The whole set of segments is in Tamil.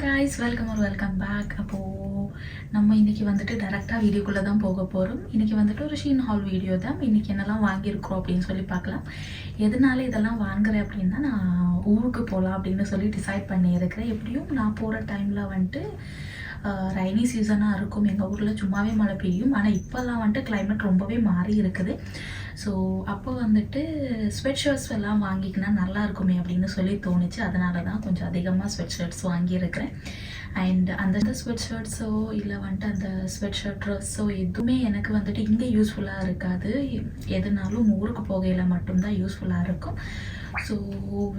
guys, welcome back. அப்போது நம்ம இன்றைக்கி வந்துட்டு டேரெக்டாக வீடியோக்குள்ளே தான் போக போகிறோம். இன்றைக்கி வந்துட்டு ஒரு ஷீன் ஹால் வீடியோ தான். இன்றைக்கி என்னெல்லாம் வாங்கியிருக்கிறோம் அப்படின்னு சொல்லி பார்க்கலாம். எதனால இதெல்லாம் வாங்குறேன் அப்படின்னா, நான் ஊருக்கு போகலாம் அப்படின்னு சொல்லி டிசைட் பண்ணியிருக்கிறேன். எப்படியும் நான் போகிற டைமில் வந்துட்டு ரைனி சீசனாக இருக்கும். எங்கள் ஊரில் சும்மாவே மழை பெய்யும். ஆனால் இப்போல்லாம் வந்துட்டு கிளைமேட் ரொம்பவே மாறி இருக்குது. ஸோ அப்போ வந்துட்டு ஸ்வெட் ஷர்ட்ஸ் எல்லாம் வாங்கிக்கினா நல்லா இருக்குமே அப்படின்னு சொல்லி தோணுச்சு. அதனால தான் கொஞ்சம் அதிகமாக ஸ்வெட் ஷர்ட்ஸ் வாங்கியிருக்கிறேன். அண்ட் அந்த ஸ்வெட் ஷர்ட்ஸோ இல்லை வந்துட்டு அந்த ஸ்வெட் ஷர்ட் ட்ரெஸ்ஸோ எதுவுமே எனக்கு வந்துட்டு இங்கே யூஸ்ஃபுல்லாக இருக்காது. எதுனாலும் ஊருக்கு போகையில் மட்டும்தான் யூஸ்ஃபுல்லாக இருக்கும். ஸோ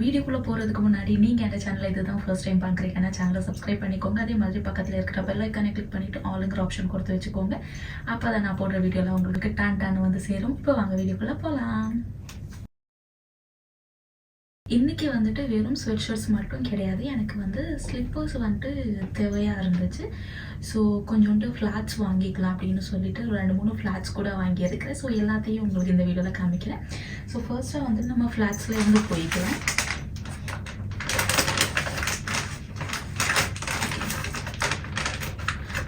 வீடியோக்குள்ளே போகிறதுக்கு முன்னாடி நீங்கள் என் சேனலை இதுதான் ஃபர்ஸ்ட் டைம் பார்க்குறீங்கன்னா சேனலை சப்ஸ்கிரைப் பண்ணிக்கோங்க. அதே மாதிரி பக்கத்தில் இருக்கிற பெல் ஐக்கானை கிளிக் பண்ணிவிட்டு ஆளுங்கிற ஆப்ஷன் கொடுத்து வச்சுக்கோங்க. அப்போ தான் நான் போடுற வீடியோவில் உங்களுக்கு டான்னு வந்து சேரும். இப்போ வாங்க வீடியோக்குள்ளே போகலாம். இன்றைக்கி வந்துட்டு வெறும் ஸ்வெட் ஷர்ட்ஸ் மட்டும் கிடையாது, எனக்கு வந்து ஸ்லிப்பர்ஸ் வந்துட்டு தேவையாக இருந்துச்சு. ஸோ கொஞ்சோண்டு ஃப்ளாட்ஸ் வாங்கிக்கலாம் அப்படின்னு சொல்லிட்டு 2-3 ஃப்ளாட்ஸ் கூட வாங்கியிருக்கிறேன். ஸோ எல்லாத்தையும் உங்களுக்கு இந்த வீடியோவில் காமிக்கிறேன். ஸோ ஃபர்ஸ்ட்டாக வந்து நம்ம ஃப்ளாட்ஸில் இருந்து போய்க்கலாம்.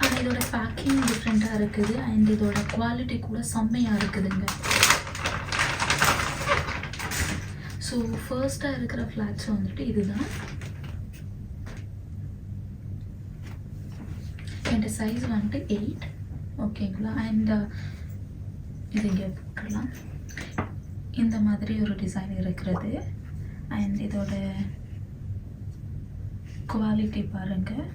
ஆனால் இதோட பேக்கிங் டிஃப்ரெண்ட்டாக இருக்குது அண்ட் இதோட குவாலிட்டி கூட செம்மையாக இருக்குதுங்க. ஸோ ஃபர்ஸ்ட்டாக இருக்கிற ஃப்ளாட்ஸ் வந்துட்டு இதுதான். என் சைஸ் வந்துட்டு 8, ஓகேங்களா. அண்ட் இது இங்கே போட்டுடலாம். இந்த மாதிரி ஒரு டிசைன் இருக்கிறது. அண்ட் இதோட குவாலிட்டி பாருங்கள்.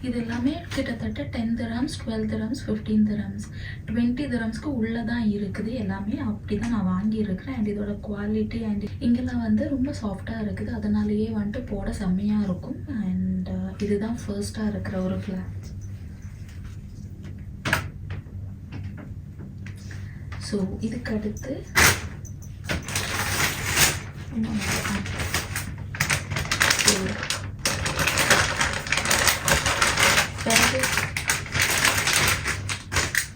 இது எல்லாமே கிட்டத்தட்ட 10 dirhams, 12 dirhams, 15 dirhams, 20 dirhamsக்கு உள்ளே தான் இருக்குது. எல்லாமே அப்படி தான் நான் வாங்கியிருக்கிறேன். அண்ட் இதோட குவாலிட்டி அண்ட் இங்கெல்லாம் வந்து ரொம்ப சாஃப்டாக இருக்குது. அதனாலேயே வந்துட்டு போட செம்மையாக இருக்கும். அண்ட் இதுதான் ஃபர்ஸ்ட்டாக இருக்கிற ஒரு ஃப்ளாட். ஸோ இதுக்கு அடுத்து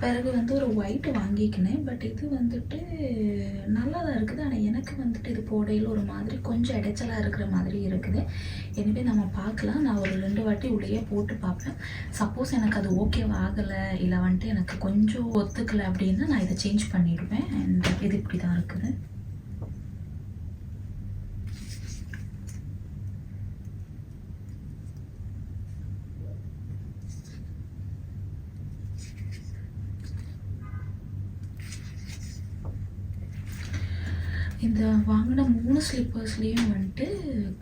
பிறகு வந்து ஒரு ஒயிட் வாங்கிக்கினேன். பட் இது வந்துட்டு நல்லா தான் இருக்குது. ஆனால் எனக்கு வந்துட்டு இது போடையில் ஒரு மாதிரி கொஞ்சம் இடைச்சலாக இருக்கிற மாதிரி இருக்குது. எனவே நம்ம பார்க்கலாம். நான் ஒரு 2 வாட்டி உள்ளேயே போட்டு பார்ப்பேன். சப்போஸ் எனக்கு அது ஓகேவா ஆகலை இல்லை வந்துட்டு எனக்கு கொஞ்சம் ஒத்துக்கலை அப்படின்னா நான் இதை சேஞ்ச் பண்ணிவிடுவேன். அண்ட் இது இப்படி தான் இருக்குது. இந்த வாங்கின 3 ஸ்லிப்பர்ஸ்லேயும் வந்துட்டு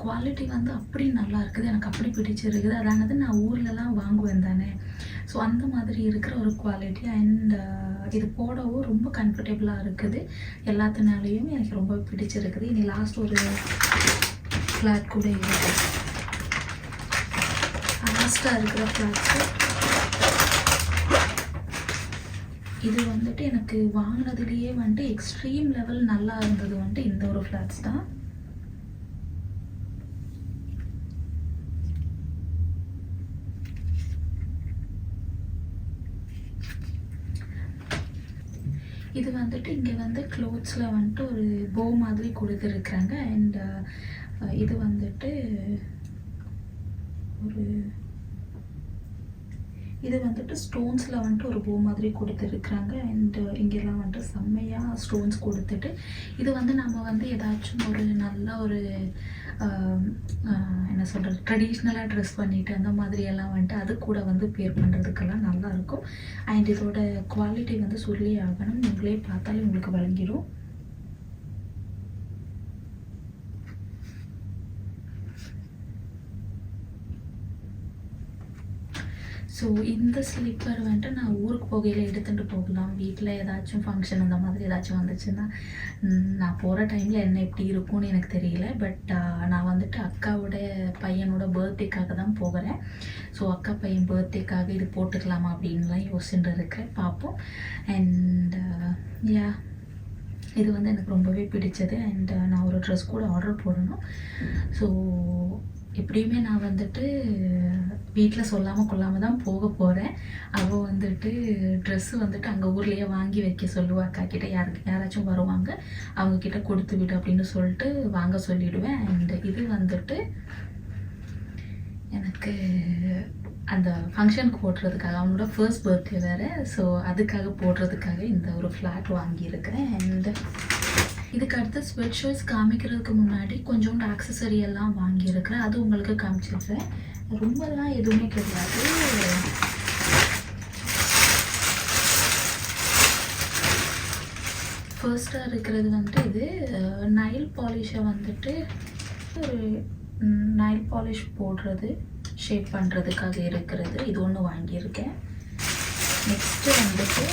குவாலிட்டி வந்து அப்படி நல்லா இருக்குது. எனக்கு அப்படி பிடிச்சிருக்குது. அதானது நான் ஊர்லலாம் வாங்குவேன் தானே. ஸோ அந்த மாதிரி இருக்கிற ஒரு குவாலிட்டி. அண்ட் இது போடவும் ரொம்ப கம்ஃபர்டபுளாக இருக்குது. எல்லாத்தினாலேயும் எனக்கு ரொம்ப பிடிச்சிருக்குது. இனி லாஸ்ட் ஒரு ஃப்ளாட் கூட இருக்குது. லாஸ்ட்டாக இருக்கிற ஃப்ளாட்ஸு இது வந்துட்டு எனக்கு வாங்கினதுலேயே வந்துட்டு எக்ஸ்ட்ரீம் லெவல் நல்லா இருந்தது வந்துட்டு இந்த ஒரு ஃப்ளாட்ஸ் தான். இது வந்துட்டு இங்கே வந்து க்ளோத்ஸில் வந்துட்டு ஒரு போ மாதிரி கொடுத்துருக்குறாங்க. அண்ட் இது வந்துட்டு இது வந்துட்டு ஸ்டோன்ஸில் வந்துட்டு ஒரு போ மாதிரி கொடுத்துருக்குறாங்க. அண்ட் இங்கெல்லாம் வந்துட்டு செம்மையாக ஸ்டோன்ஸ் கொடுத்துட்டு இது வந்து நம்ம வந்து ஏதாச்சும் ஒரு நல்ல ஒரு என்ன சொல்கிறது ட்ரெடிஷ்னலாக ட்ரெஸ் பண்ணிவிட்டு அந்த மாதிரியெல்லாம் வந்துட்டு அது கூட வந்து பேர் பண்ணுறதுக்கெல்லாம் நல்லாயிருக்கும். அண்ட் இதோட குவாலிட்டி வந்து சொல்லி ஆகணும். நீங்களே பார்த்தாலே உங்களுக்கு வழங்கிடும். ஸோ இந்த ஸ்லிப்பர் வந்துட்டு நான் ஊருக்கு போகையில் எடுத்துகிட்டு போகலாம். வீட்டில் ஏதாச்சும் ஃபங்க்ஷன் அந்த மாதிரி ஏதாச்சும் வந்துச்சுன்னா நான் போகிற டைமில் என்ன எப்படி இருக்கும்னு எனக்கு தெரியல. பட் நான் வந்துட்டு அக்காவோட பையனோட பர்த்டேக்காக தான் போகிறேன். ஸோ அக்கா பையன் பர்த்டேக்காக இது போட்டுக்கலாமா அப்படின்லாம் யோசிச்சுட்டு இருக்கிறேன். பார்ப்போம். அண்ட் இது வந்து எனக்கு ரொம்பவே பிடிச்சது. அண்ட் நான் ஒரு ட்ரெஸ் கூட ஆர்டர் போடணும். ஸோ எப்படியுமே நான் வந்துட்டு வீட்டில் சொல்லாமல் கொள்ளாமல் தான் போக போகிறேன். அவள் வந்துட்டு ட்ரெஸ்ஸு வந்துட்டு அங்கே ஊர்லேயே வாங்கி வைக்க சொல்லுவா. அக்கா கிட்ட யாராச்சும் வருவாங்க, அவங்கக்கிட்ட கொடுத்து விடு அப்படின்னு சொல்லிட்டு வாங்க சொல்லிவிடுவேன். அண்ட் இது வந்துட்டு எனக்கு அந்த ஃபங்க்ஷனுக்கு போடுறதுக்காக, அவனோட ஃபர்ஸ்ட் பர்த்டே வேறு, ஸோ அதுக்காக போடுறதுக்காக இந்த ஒரு ஃப்ளாட் வாங்கியிருக்கிறேன். அண்ட் இதுக்கு அடுத்து ஸ்வெட் ஷர்ட்ஸ் காமிக்கிறதுக்கு முன்னாடி கொஞ்சோண்டு ஆக்சசரி எல்லாம் வாங்கியிருக்கிறேன். அது உங்களுக்கு காமிச்சிருக்கேன். ரொம்பலாம் எதுவுமே கிடையாது. ஃபர்ஸ்ட்டாக இருக்கிறது வந்துட்டு இது நைல் பாலிஷை வந்துட்டு ஒரு நைல் பாலிஷ் போடுறது, ஷேப் பண்ணுறதுக்காக இருக்கிறது. இது ஒன்று வாங்கியிருக்கேன். நெக்ஸ்ட்டு வந்துட்டு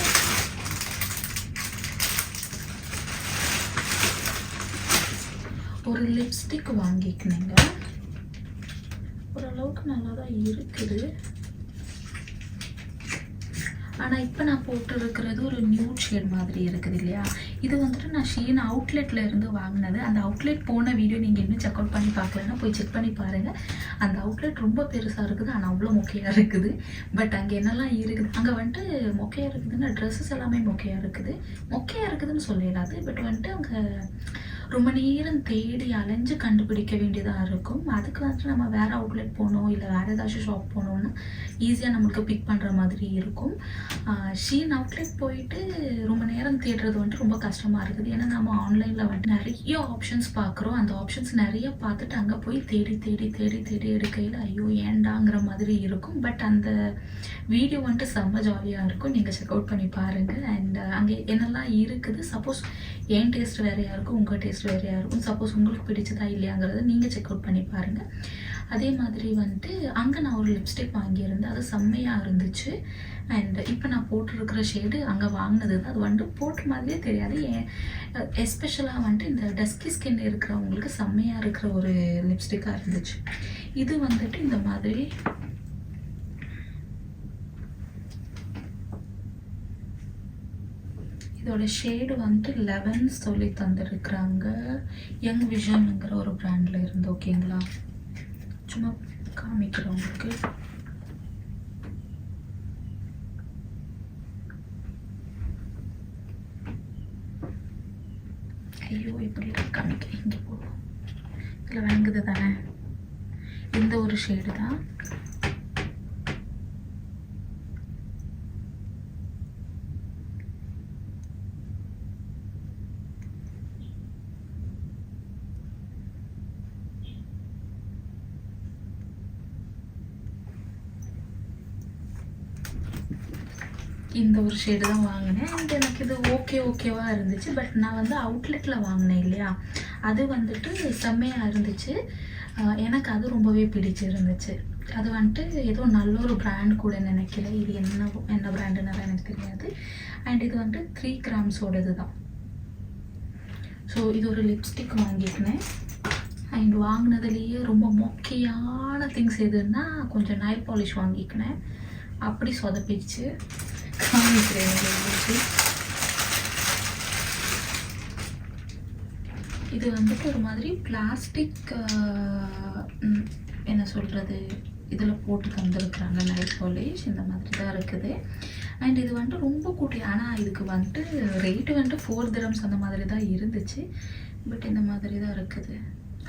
ஒரு லிப்ஸ்டிக் வாங்கிக்கணுங்க. ஓரளவுக்கு நல்லா தான் இருக்குது. ஆனால் இப்போ நான் போட்டுருக்கிறது ஒரு நியூட் ஷேட் மாதிரி இருக்குது இல்லையா. இது வந்துட்டு நான் ஷீன் அவுட்லெட்டில் இருந்து வாங்கினது. அந்த அவுட்லெட் போன வீடியோ நீங்கள் இன்னும் செக் அவுட் பண்ணி பார்க்கலன்னா போய் செக் பண்ணி பாருங்கள். அந்த அவுட்லெட் ரொம்ப பெருசாக இருக்குது, ஆனால் அவ்வளோ மொக்கையாக இருக்குது. பட் அங்கே என்னெல்லாம் இருக்குது, அங்கே வந்துட்டு மொக்கையாக இருக்குதுன்னா ட்ரெஸ்ஸஸ் எல்லாமே மொக்கையாக இருக்குது. மொக்கையாக இருக்குதுன்னு சொல்லிடாது, பட் வந்துட்டு அங்கே ரொம்ப நேரம் தேடி அலைஞ்சு கண்டுபிடிக்க வேண்டியதாக இருக்கும். அதுக்கு வந்துட்டு நம்ம வேறு அவுட்லெட் போகணும், இல்லை வேறு ஏதாச்சும் ஷாப் போனோன்னா ஈஸியாக நம்மளுக்கு பிக் பண்ணுற மாதிரி இருக்கும். ஷீன் அவுட்லெட் போயிட்டு ரொம்ப நேரம் தேடுறது வந்துட்டு ரொம்ப கஷ்டமாக இருக்குது. ஏன்னா நம்ம ஆன்லைனில் வந்துட்டு நிறைய ஆப்ஷன்ஸ் பார்க்குறோம். அந்த ஆப்ஷன்ஸ் நிறைய பார்த்துட்டு அங்கே போய் தேடி தேடி தேடி தேடி எடுக்கையில் ஐயோ ஏண்டாங்கிற மாதிரி இருக்கும். பட் அந்த வீடியோ வந்துட்டு செம்ம ஜாலியாக இருக்கும். நீங்கள் செக் அவுட் பண்ணி பாருங்கள். அண்ட் அங்கே என்னெல்லாம் இருக்குது, சப்போஸ் என் டேஸ்ட் வேறையாக இருக்கும், உங்கள் டேஸ்ட் வேறையாக இருக்கும். சப்போஸ் உங்களுக்கு பிடிச்சதா இல்லையாங்கிறத நீங்கள் செக் அவுட் பண்ணி பாருங்கள். அதே மாதிரி வந்துட்டு அங்கே நான் ஒரு லிப்ஸ்டிக் வாங்கியிருந்தேன். அது செம்மையாக இருந்துச்சு. அண்ட் இப்போ நான் போட்டிருக்கிற ஷேடு அங்கே வாங்கினது தான். அது வந்துட்டு போட்ட மாதிரியே தெரியாது. எஸ்பெஷலாக வந்துட்டு இந்த டஸ்கி ஸ்கின் இருக்கிறவங்களுக்கு செம்மையாக இருக்கிற ஒரு லிப்ஸ்டிக்காக இருந்துச்சு. இது வந்துட்டு இந்த மாதிரி இதோட ஷேடு வந்துட்டு 11 சொல்லி தந்துருக்குறாங்க. யங் விஷன்ங்கிற ஒரு பிராண்டில் இருந்து. ஓகேங்களா, சும்மா காமிக்கிறேன் உங்களுக்கு. ஐயோ இப்படி காமிக்கிறேன், இங்கே போடுவோம். இதில் வாங்குது தானே, இந்த ஒரு ஷேடு தான். இந்த ஒரு ஷேடு தான் வாங்கினேன். அண்ட் எனக்கு இது ஓகேவாக இருந்துச்சு. பட் நான் வந்து அவுட்லெட்டில் வாங்கினேன் இல்லையா, அது வந்துட்டு செம்மையாக இருந்துச்சு. எனக்கு அது ரொம்பவே பிடிச்சிருந்துச்சு. அது வந்துட்டு ஏதோ நல்ல ஒரு பிராண்ட் கூட நினைக்கல. இது என்ன பிராண்டுன்னு எனக்கு தெரியாது. அண்ட் இது வந்துட்டு 3 கிராம்ஸோடது தான். ஸோ இது ஒரு லிப்ஸ்டிக் வாங்கிக்கினேன். அண்ட் வாங்கினதுலேயே ரொம்ப மொக்கையான திங்ஸ் எதுன்னா கொஞ்சம் நைல் பாலிஷ் வாங்கிக்கினேன். அப்படி சொதப்பிடுச்சு. இது வந்துட்டு ஒரு மாதிரி பிளாஸ்டிக் என்ன சொல்கிறது, இதில் போட்டு தந்துருக்குறாங்க நைல் பாலிஷ். இந்த மாதிரி தான் இருக்குது. அண்ட் இது வந்துட்டு ரொம்ப கூட்டி, ஆனால் இதுக்கு வந்துட்டு ரேட்டு வந்துட்டு 4 dirhams அந்த மாதிரி தான் இருந்துச்சு. பட் இந்த மாதிரி தான் இருக்குது.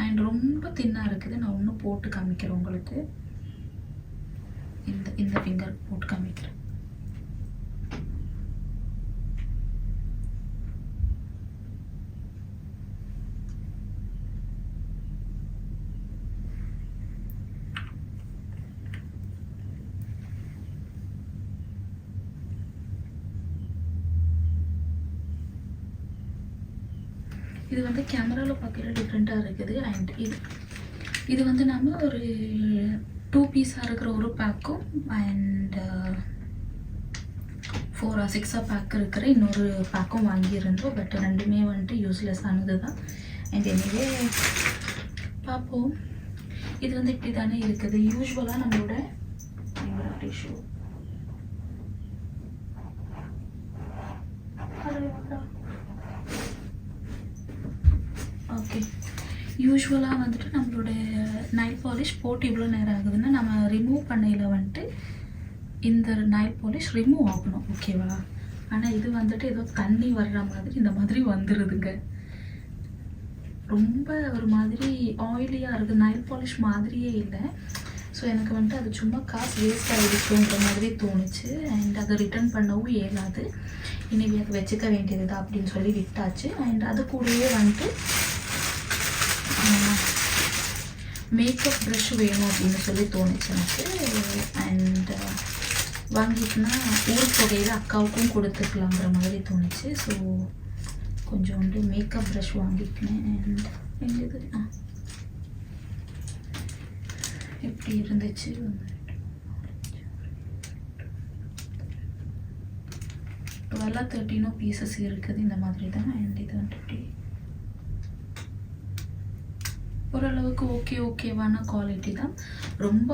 அண்ட் ரொம்ப தின்னாக இருக்குது. நான் ஒன்றும் போட்டு காமிக்கிறேன் உங்களுக்கு. இந்த ஃபிங்கர் போட்டு காமிக்கிறேன். இது வந்து கேமராவில் பார்க்கல டிஃப்ரெண்ட்டாக இருக்குது. அண்ட் இது வந்து நம்ம ஒரு 2 பீஸாக இருக்கிற ஒரு பேக்கும் அண்ட் 4 or 6 பேக் இருக்கிற இன்னொரு பேக்கும் வாங்கியிருந்தோம். பட் ரெண்டுமே வந்துட்டு யூஸ்லெஸ் ஆனது தான். அண்ட் எனிவே பார்ப்போம். இது வந்து இப்படி தானே இருக்குது. யூஸ்வலாக நம்மளோட டிஷ்யூ ஓகே, யூஸ்வலாக வந்துட்டு நம்மளோட நைல் பாலிஷ் போட்டு இவ்வளோ நேரம் ஆகுதுன்னா நம்ம ரிமூவ் பண்ணையில் வந்துட்டு இந்த நைல் பாலிஷ் ரிமூவ் ஆகணும், ஓகேவா? ஆனால் இது வந்துட்டு ஏதோ தண்ணி வர்ற மாதிரி இந்த மாதிரி வந்துடுதுங்க. ரொம்ப ஒரு மாதிரி ஆயிலியாக இருக்குது, நைல் பாலிஷ் மாதிரியே இல்லை. ஸோ எனக்கு வந்துட்டு அது சும்மா காசு வேஸ்ட் ஆகிடுச்சுன்ற மாதிரி தோணுச்சு. அண்ட் அதை ரிட்டர்ன் பண்ணவும் இயலாது, இன்றைக்கி அதை வச்சுக்க வேண்டியது தான் அப்படின்னு சொல்லி விட்டாச்சு. அண்ட் அது கூடவே வந்துட்டு மேக்கப் ப்ரஷ் வேணும் அப்படின்னு சொல்லி தோணுச்சு எனக்கு. அண்ட் வாங்கிட்டுனா ஊர் தொகையில் அக்காவுக்கும் கொடுத்துக்கலாங்கிற மாதிரி தோணுச்சு. ஸோ கொஞ்சோண்டு மேக்கப் ப்ரஷ் வாங்கிக்கினேன். அண்ட் எங்களுக்கு எப்படி இருந்துச்சு, 12-13 பீசஸ் இருக்குது இந்த மாதிரி தான். அண்ட் இது வந்துட்டு ஓரளவுக்கு ஓகேவான குவாலிட்டி தான், ரொம்ப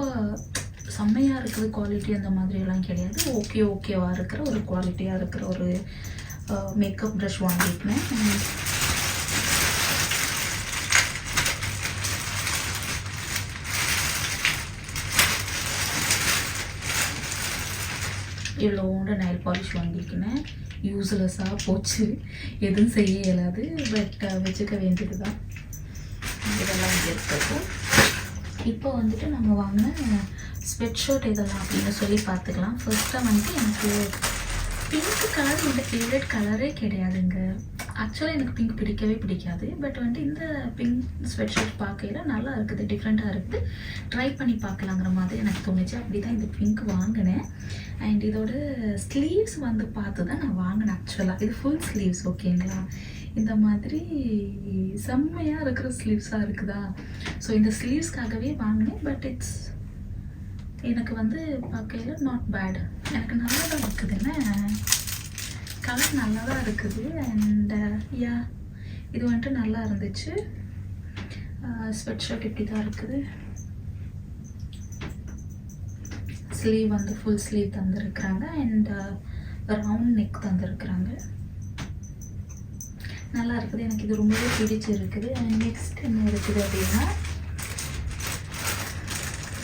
செம்மையாக இருக்குது குவாலிட்டி அந்த மாதிரியெல்லாம் கிடையாது. ஓகேவாக இருக்கிற ஒரு குவாலிட்டியாக இருக்கிற ஒரு மேக்கப் ப்ரஷ் வாங்கிட்டேன். இவ்வளோண்டு நைல் பாலிஷ் வாங்கிக்கினேன். யூஸ்லெஸ்ஸாக போச்சு, எதுவும் செய்ய இயலாது, பட் வச்சுக்க வேண்டியது தான். இதெல்லாம் இங்கே இருக்கட்டும். இப்போ வந்துட்டு நம்ம வாங்கின ஸ்வெட் ஷர்ட் இதெல்லாம் அப்படின்னு சொல்லி பார்த்துக்கலாம். ஃபர்ஸ்ட்டாக வந்துட்டு எனக்கு பிங்க் கலர் இந்த ஃபேவரட் கலரே கிடையாதுங்க. ஆக்சுவலாக எனக்கு பிங்க் பிடிக்கவே பிடிக்காது. பட் வந்துட்டு இந்த பிங்க் ஸ்வெட் ஷர்ட் பார்க்கையில் நல்லா இருக்குது, டிஃப்ரெண்ட்டாக இருக்குது, ட்ரை பண்ணி பார்க்கலாங்கிற மாதிரி எனக்கு தோணுச்சு. அப்படி தான் இந்த பிங்க் வாங்கினேன். அண்ட் இதோட ஸ்லீவ்ஸ் வந்து பார்த்து தான் நான் வாங்கினேன். ஆக்சுவலாக இது ஃபுல் ஸ்லீவ்ஸ், ஓகேங்களா? இந்த மாதிரி செம்மையாக இருக்கிற ஸ்லீவ்ஸாக இருக்குதா? ஸோ இந்த ஸ்லீவ்ஸ்க்காகவே வாங்கினேன். பட் இட்ஸ் எனக்கு வந்து பார்க்கையில் நாட் பேட், எனக்கு நல்லா தான் இருக்குது. என்ன கலர் நல்லா தான் இருக்குது. அண்ட் யா இது வந்துட்டு நல்லா இருந்துச்சு. ஸ்வெட் ஷர்ட் இப்படி தான் இருக்குது. ஸ்லீவ் வந்து ஃபுல் ஸ்லீவ் தந்துருக்குறாங்க. அண்ட் ரவுண்ட் நெக் தந்துருக்குறாங்க. நல்லா இருக்குது, எனக்கு இது ரொம்பவே பிடிச்சிருக்குது. அண்ட் நெக்ஸ்ட் என்ன இருக்குது அப்படின்னா,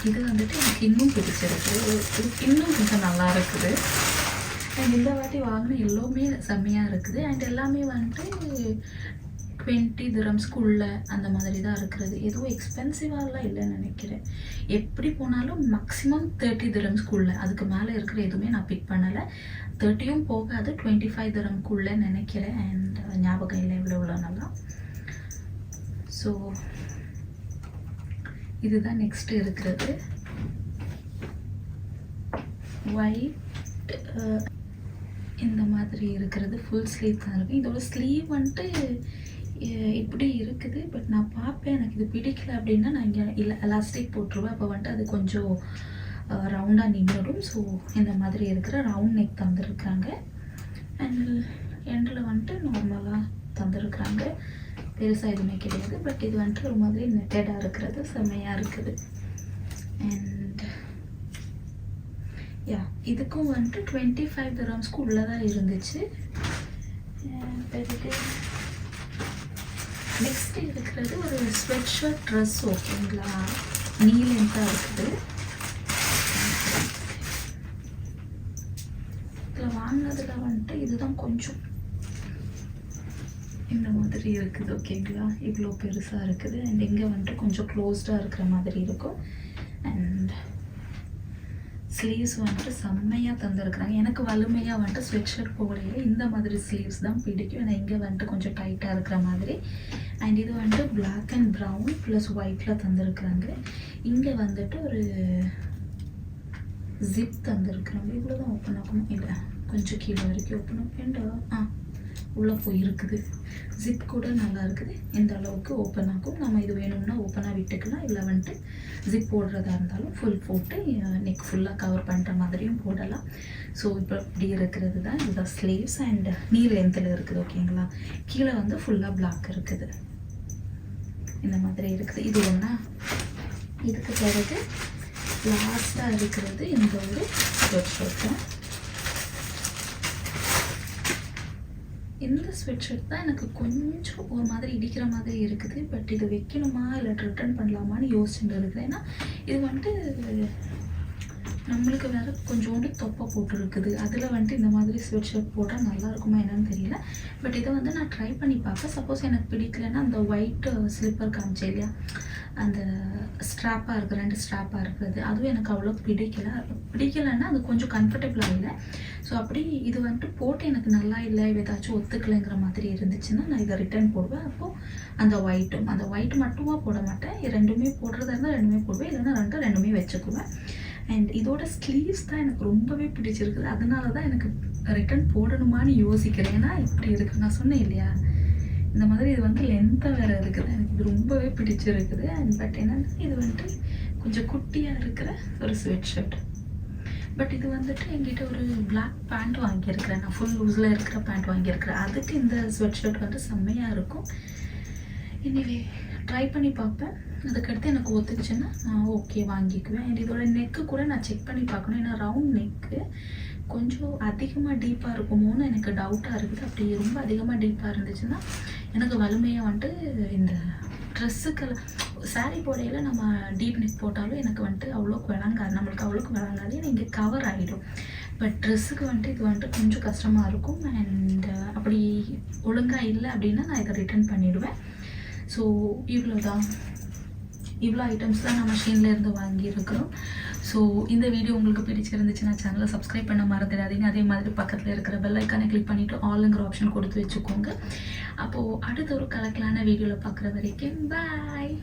இது வந்துட்டு எனக்கு இன்னும் பிடிச்சிருக்கு, இன்னும் கொஞ்சம் நல்லா இருக்குது. அண்ட் இந்த வாட்டி வாங்கின எல்லாமே செம்மையாக இருக்குது. அண்ட் எல்லாமே வந்துட்டு 20 dirhamsக்குள்ளே அந்த மாதிரி தான் இருக்கிறது. எதுவும் எக்ஸ்பென்சிவாலாம் இல்லைன்னு நினைக்கிறேன். எப்படி போனாலும் மேக்ஸிமம் 30 dirhamsக்குள்ளே, அதுக்கு மேலே இருக்கிற எதுவுமே நான் பிக் பண்ணலை. 30யும் போகாது, 25 dirhamக்குள்ளே நினைக்கிறேன். அண்ட் ஞாபகம் இல்லை இவ்வளோ நல்லா. ஸோ இதுதான் நெக்ஸ்ட்டு இருக்கிறது. ஒயிட் இந்த மாதிரி இருக்கிறது ஃபுல் ஸ்லீவ் தான் இருக்குது. இதோட ஸ்லீவ் வந்துட்டு இப்படி இருக்குது. பட் நான் பார்ப்பேன், எனக்கு இது பிடிக்கல அப்படின்னா நான் இங்கே இல்லை எலாஸ்டிக் போட்டுருவேன். அப்போ வந்துட்டு அது கொஞ்சம் ரவுண்டாக நின்றுடும். ஸோ இந்த மாதிரி இருக்கிற ரவுண்ட் நெக் தந்துருக்குறாங்க. அண்ட் எண்டில் வந்துட்டு நார்மலாக தந்துருக்குறாங்க, பெருசாக எதுவுமே கிடையாது. பட் இது வந்துட்டு ஒரு மாதிரி நெட்டடாக இருக்கிறது செம்மையாக இருக்குது. அண்ட் யா இதுக்கும் வந்துட்டு 25 dirhamsக்கு உள்ளே தான் இருந்துச்சு. பிறகு நெக்ஸ்ட் இருக்கிறது ஒரு ஸ்வெட் ஷர்ட் ட்ரெஸ், ஓகேங்களா? நீ லென்த்தாக இருக்குது. இதில் வாங்கினதில் வந்துட்டு இதுதான் கொஞ்சம் இந்த மாதிரி இருக்குது, ஓகேங்களா? இவ்வளோ பெருசாக இருக்குது. அண்ட் இங்கே வந்துட்டு கொஞ்சம் க்ளோஸ்டாக இருக்கிற மாதிரி இருக்கும். அண்ட் ஸ்லீவ்ஸ் வந்துட்டு செம்மையாக தந்துருக்குறாங்க. எனக்கு வலிமையாக வந்துட்டு ஸ்வெட் ஷர்ட் போகலையே இந்த மாதிரி ஸ்லீவ்ஸ் தான் பிடிக்கும். ஏன்னா இங்கே வந்துட்டு கொஞ்சம் டைட்டாக இருக்கிற மாதிரி. அண்ட் இது வந்துட்டு பிளாக் அண்ட் ப்ரௌன் ப்ளஸ் ஒயிட்டில் தந்துருக்குறாங்க. இங்கே வந்துட்டு ஒரு ஜிப் தந்துருக்குறாங்க. இவ்வளோ தான் ஓப்பன் ஆகணும், இல்லை கொஞ்சம் கீழே வரைக்கும் ஓப்பன் ஆகும். உள்ளே போய் இருக்குது. ஜிப் கூட நல்லா இருக்குது, இந்த அளவுக்கு ஓப்பன் ஆகும். நம்ம இது வேணும்னா ஓப்பனாக விட்டுக்கலாம், இல்லை வந்துட்டு ஜிப் போடுறதா இருந்தாலும் ஃபுல் போட்டு நெக் ஃபுல்லாக கவர் பண்ணுற மாதிரியும் போடலாம். ஸோ இப்போ இப்படி இருக்கிறது தான் இதுதான் ஸ்லீவ்ஸ். அண்ட் நீ லென்த்தில் இருக்குது, ஓகேங்களா? கீழே வந்து ஃபுல்லாக பிளாக் இருக்குது, இந்த மாதிரி இருக்குது. இது ஒன்றா. இதுக்கு பிறகு லாஸ்ட்டாக இருக்கிறது இந்த ஒரு ஸ்வெட் ஷர்ட் தான். இந்த ஸ்வெட் ஷர்ட் தான் எனக்கு கொஞ்சம் ஒரு மாதிரி இடிக்கிற மாதிரி இருக்குது. பட் இது வைக்கணுமா இல்லை ரிட்டர்ன் பண்ணலாமான்னு யோசிச்சுட்டு இருக்கிறேன். ஏன்னா இது வந்துட்டு நம்மளுக்கு வேறு கொஞ்சோண்டு தொப்பை போட்டுருக்குது. அதில் வந்துட்டு இந்த மாதிரி ஸ்வெட் ஷர்ட் போட்டால் நல்லா இருக்குமா என்னன்னு தெரியல. பட் இதை வந்து நான் ட்ரை பண்ணி பார்ப்பேன். சப்போஸ் எனக்கு பிடிக்கலன்னா அந்த ஒயிட் ஸ்லிப்பர் காமிச்சே இல்லையா, அந்த ஸ்ட்ராப்பாக இருக்குது, 2 ஸ்ட்ராப்பாக இருக்கிறது, அதுவும் எனக்கு அவ்வளோ பிடிக்கலைன்னா அது கொஞ்சம் கம்ஃபர்டபுளாக இல்லை. ஸோ அப்படி இது வந்துட்டு போட்டு எனக்கு நல்லா இல்லை, ஏதாச்சும் ஒத்துக்கலைங்கிற மாதிரி இருந்துச்சுன்னா நான் இதை ரிட்டர்ன் போடுவேன். அப்போது அந்த ஒயிட் மட்டுமா போட மாட்டேன், ரெண்டுமே போடுறதா இருந்தால் ரெண்டுமே போடுவேன், இல்லைன்னா ரெண்டுமே வச்சுக்குவேன். அண்ட் இதோட ஸ்லீவ்ஸ் தான் எனக்கு ரொம்பவே பிடிச்சிருக்குது. அதனால தான் எனக்கு ரிட்டர்ன் போடணுமான்னு யோசிக்கிறேன். ஏன்னா இப்படி இருக்குது, நான் சொன்னேன் இல்லையா, இந்த மாதிரி இது வந்து லென்த்தாக வேறு இருக்குது. எனக்கு இது ரொம்பவே பிடிச்சிருக்குது. அண்ட் பட் என்னென்னா இது வந்துட்டு கொஞ்சம் குட்டியாக இருக்கிற ஒரு ஸ்வெட் ஷர்ட். பட் இது வந்துட்டு என்கிட்ட ஒரு பிளாக் பேண்ட் வாங்கியிருக்கிறேன், நான் ஃபுல் லூஸில் இருக்கிற பேண்ட் வாங்கியிருக்கிறேன். அதுக்கு இந்த ஸ்வெட் ஷர்ட் வந்து செம்மையாக இருக்கும். எனிவே ட்ரை பண்ணி பார்ப்பேன். அதுக்கடுத்து எனக்கு ஒத்துக்குச்சுன்னா நான் ஓகே வாங்கிக்குவேன். அண்ட் இதோட நெக்கு கூட நான் செக் பண்ணி பார்க்கணும். ஏன்னா ரவுண்ட் நெக்கு கொஞ்சம் அதிகமாக டீப்பாக இருக்குமோன்னு எனக்கு டவுட்டாக இருக்குது. அப்படி ரொம்ப அதிகமாக டீப்பாக இருந்துச்சுன்னா எனக்கு வலிமையாக வந்துட்டு இந்த ட்ரெஸ்ஸுக்கெல்லாம் சாரீ போடையில் நம்ம டீப் நெக் போட்டாலும் எனக்கு வந்துட்டு அவ்வளோக்கு விளங்காது, நம்மளுக்கு அவ்வளோக்கு விளங்காது, ஏன்னா இங்கே கவர் ஆகிடும். பட் ட்ரெஸ்ஸுக்கு வந்துட்டு இது வந்துட்டு கொஞ்சம் கஷ்டமாக இருக்கும். அண்ட் அப்படி ஒழுங்காக இல்லை அப்படின்னா நான் இதை ரிட்டர்ன் பண்ணிவிடுவேன். ஸோ இவ்வளோ ஐட்டம்ஸ் தான் நம்ம ஷீன்லேருந்து வாங்கியிருக்கிறோம். ஸோ இந்த வீடியோ உங்களுக்கு பிடிச்சிருந்துச்சுன்னா சேனலை சப்ஸ்கிரைப் பண்ண மறந்துடாதீங்க. அதே மாதிரி பக்கத்தில் இருக்கிற பெல் ஐக்கானை கிளிக் பண்ணிவிட்டு ஆளுங்கிற ஆப்ஷன் கொடுத்து வச்சுக்கோங்க. அப்போது அடுத்த ஒரு கலக்கலான வீடியோவில் பார்க்குற வரைக்கும் பாய்.